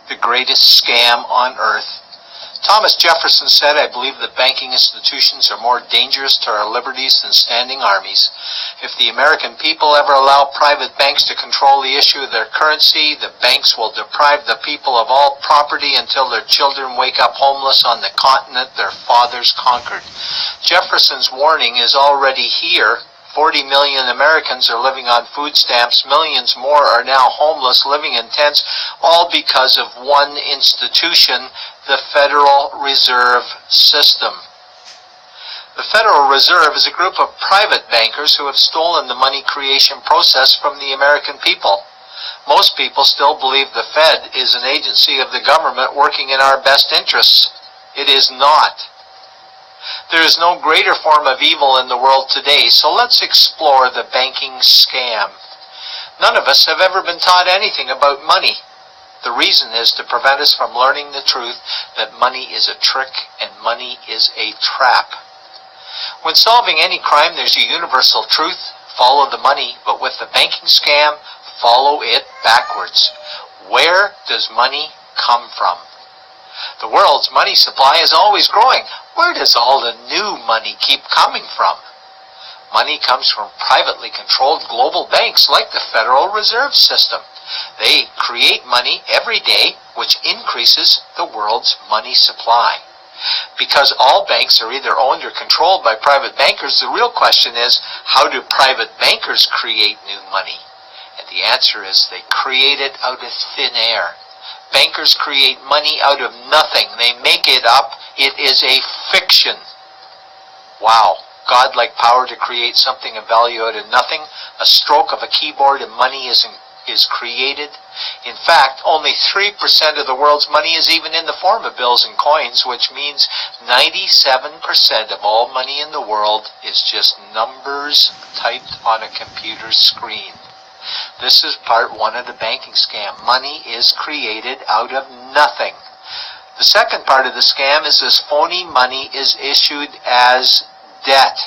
the greatest scam on earth. Thomas Jefferson said, "I believe that banking institutions are more dangerous to our liberties than standing armies. If the American people ever allow private banks to control the issue of their currency, the banks will deprive the people of all property until their children wake up homeless on the continent their fathers conquered." Jefferson's warning is already here. 40 million Americans are living on food stamps. Millions more are now homeless, living in tents, all because of one institution, the Federal Reserve System. The Federal Reserve is a group of private bankers who have stolen the money creation process from the American people. Most people still believe the Fed is an agency of the government working in our best interests. It is not. There is no greater form of evil in the world today, so let's explore the banking scam. None of us have ever been taught anything about money. The reason is to prevent us from learning the truth that money is a trick and money is a trap. When solving any crime, there's a universal truth: follow the money, but with the banking scam, follow it backwards. Where does money come from? The world's money supply is always growing. Where does all the new money keep coming from? Money comes from privately controlled global banks like the Federal Reserve System. They create money every day, which increases the world's money supply. Because all banks are either owned or controlled by private bankers, the real question is, how do private bankers create new money? And the answer is they create it out of thin air. Bankers create money out of nothing. They make it up. It is a fiction. Wow. Godlike power to create something of value out of nothing. A stroke of a keyboard and money is created. In fact, only 3% of the world's money is even in the form of bills and coins, which means 97% of all money in the world is just numbers typed on a computer screen. This is part one of the banking scam. Money is created out of nothing. The second part of the scam is this phony money is issued as debt.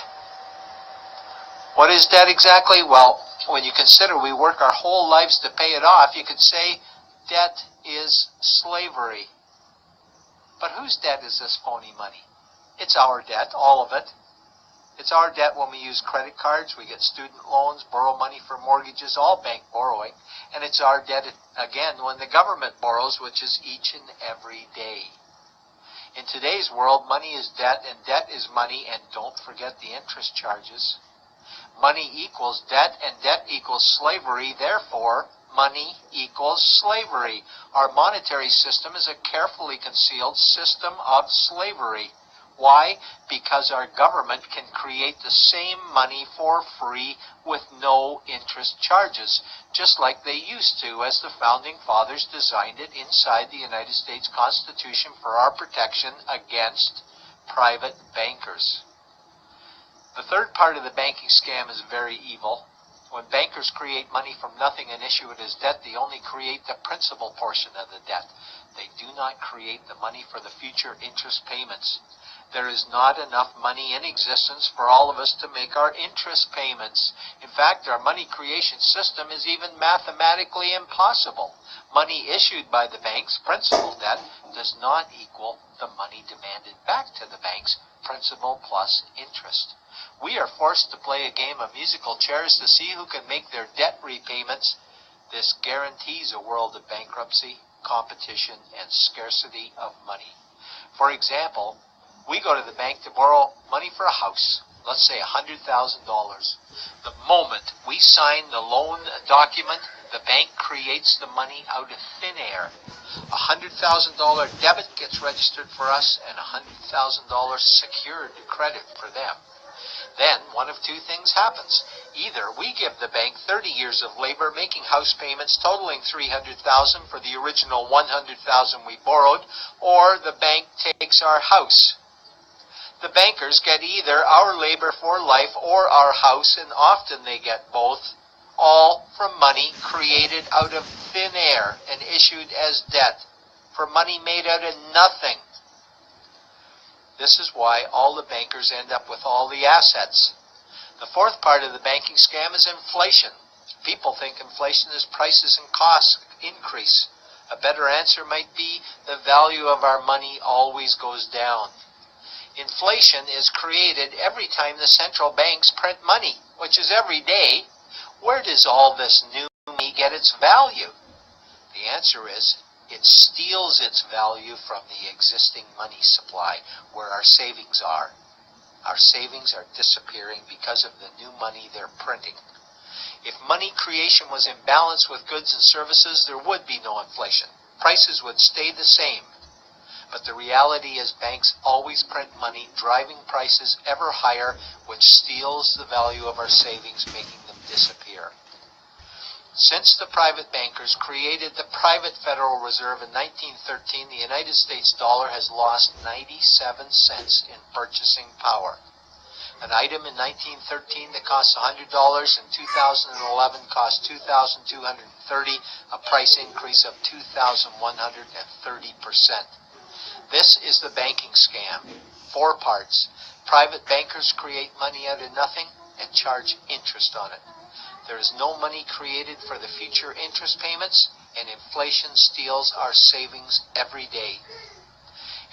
What is debt exactly? Well, when you consider we work our whole lives to pay it off, you could say debt is slavery. But whose debt is this phony money? It's our debt, all of it. It's our debt when we use credit cards, we get student loans, borrow money for mortgages, all bank borrowing. And it's our debt, again, when the government borrows, which is each and every day. In today's world, money is debt, and debt is money, and don't forget the interest charges. Money equals debt, and debt equals slavery. Therefore, money equals slavery. Our monetary system is a carefully concealed system of slavery. Why? Because our government can create the same money for free with no interest charges, just like they used to, as the Founding Fathers designed it inside the United States Constitution for our protection against private bankers. The third part of the banking scam is very evil. When bankers create money from nothing and issue it as debt, they only create the principal portion of the debt. They do not create the money for the future interest payments. There is not enough money in existence for all of us to make our interest payments. In fact, our money creation system is even mathematically impossible. Money issued by the banks, principal debt, does not equal the money demanded back to the banks, principal plus interest. We are forced to play a game of musical chairs to see who can make their debt repayments. This guarantees a world of bankruptcy, competition, and scarcity of money. For example, we go to the bank to borrow money for a house, let's say $100,000. The moment we sign the loan document, the bank creates the money out of thin air. $100,000 debit gets registered for us and $100,000 secured credit for them. Then one of two things happens. Either we give the bank 30 years of labor making house payments totaling $300,000 for the original $100,000 we borrowed, or the bank takes our house. The bankers get either our labor for life or our house, and often they get both, all from money created out of thin air and issued as debt, for money made out of nothing. This is why all the bankers end up with all the assets. The fourth part of the banking scam is inflation. People think inflation is prices and costs increase. A better answer might be the value of our money always goes down. Inflation is created every time the central banks print money, which is every day. Where does all this new money get its value? The answer is, it steals its value from the existing money supply, where our savings are. Our savings are disappearing because of the new money they're printing. If money creation was in balance with goods and services, there would be no inflation. Prices would stay the same. But the reality is banks always print money, driving prices ever higher, which steals the value of our savings, making them disappear. Since the private bankers created the private Federal Reserve in 1913, the United States dollar has lost 97 cents in purchasing power. An item in 1913 that cost $100 in 2011 cost $2,230, a price increase of 2,130%. This is the banking scam. 4 parts. Private bankers create money out of nothing and charge interest on it. There is no money created for the future interest payments, and inflation steals our savings every day.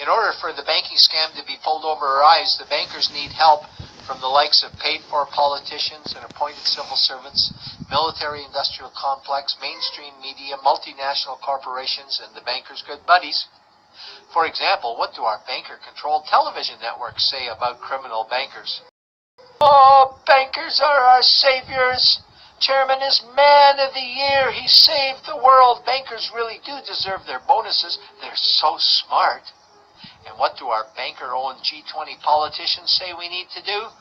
In order for the banking scam to be pulled over our eyes, the bankers need help from the likes of paid-for politicians and appointed civil servants, military-industrial complex, mainstream media, multinational corporations, and the bankers' good buddies. For example, what do our banker-controlled television networks say about criminal bankers? Oh, bankers are our saviors. Chairman is Man of the Year. He saved the world. Bankers really do deserve their bonuses. They're so smart. And what do our banker-owned G20 politicians say we need to do?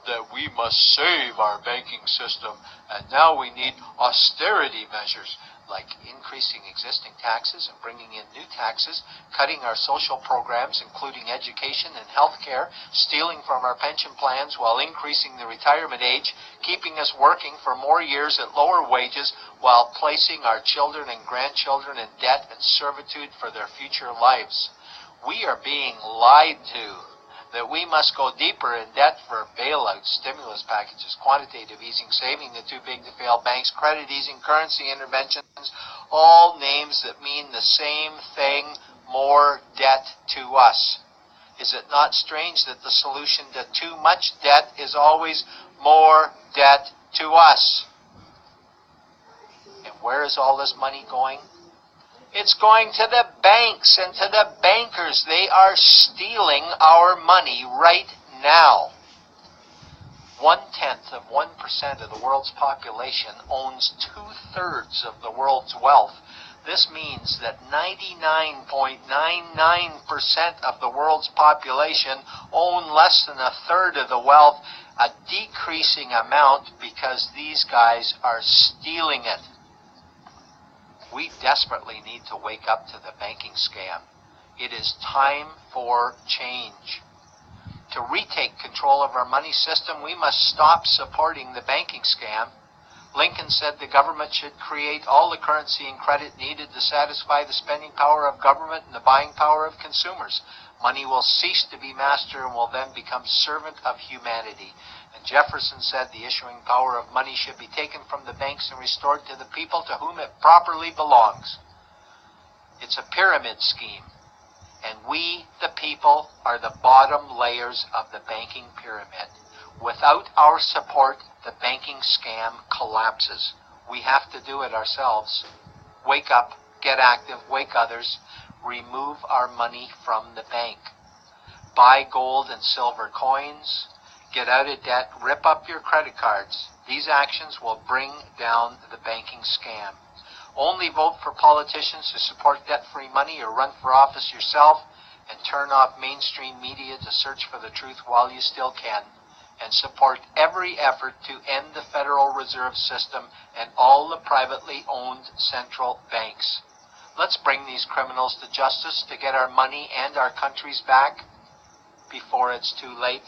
That we must save our banking system, and now we need austerity measures, like increasing existing taxes and bringing in new taxes, cutting our social programs, including education and health care, stealing from our pension plans while increasing the retirement age, keeping us working for more years at lower wages while placing our children and grandchildren in debt and servitude for their future lives. We are being lied to that we must go deeper in debt for bailouts, stimulus packages, quantitative easing, saving the too big to fail banks, credit easing, currency interventions, all names that mean the same thing, more debt to us. Is it not strange that the solution to too much debt is always more debt to us? And where is all this money going? It's going to the banks and to the bankers. They are stealing our money right now. 1/10 of 1% of the world's population owns 2/3 of the world's wealth. This means that 99.99% of the world's population own less than 1/3 of the wealth, a decreasing amount because these guys are stealing it. We desperately need to wake up to the banking scam. It is time for change. To retake control of our money system, we must stop supporting the banking scam. Lincoln said the government should create all the currency and credit needed to satisfy the spending power of government and the buying power of consumers. Money will cease to be master and will then become servant of humanity. And Jefferson said the issuing power of money should be taken from the banks and restored to the people to whom it properly belongs. It's a pyramid scheme, and we, the people, are the bottom layers of the banking pyramid. Without our support, the banking scam collapses. We have to do it ourselves. Wake up, get active, wake others, remove our money from the bank. Buy gold and silver coins, get out of debt, rip up your credit cards. These actions will bring down the banking scam. Only vote for politicians who support debt-free money, or run for office yourself, and turn off mainstream media to search for the truth while you still can. And support every effort to end the Federal Reserve System and all the privately owned central banks. Let's bring these criminals to justice to get our money and our countries back before it's too late.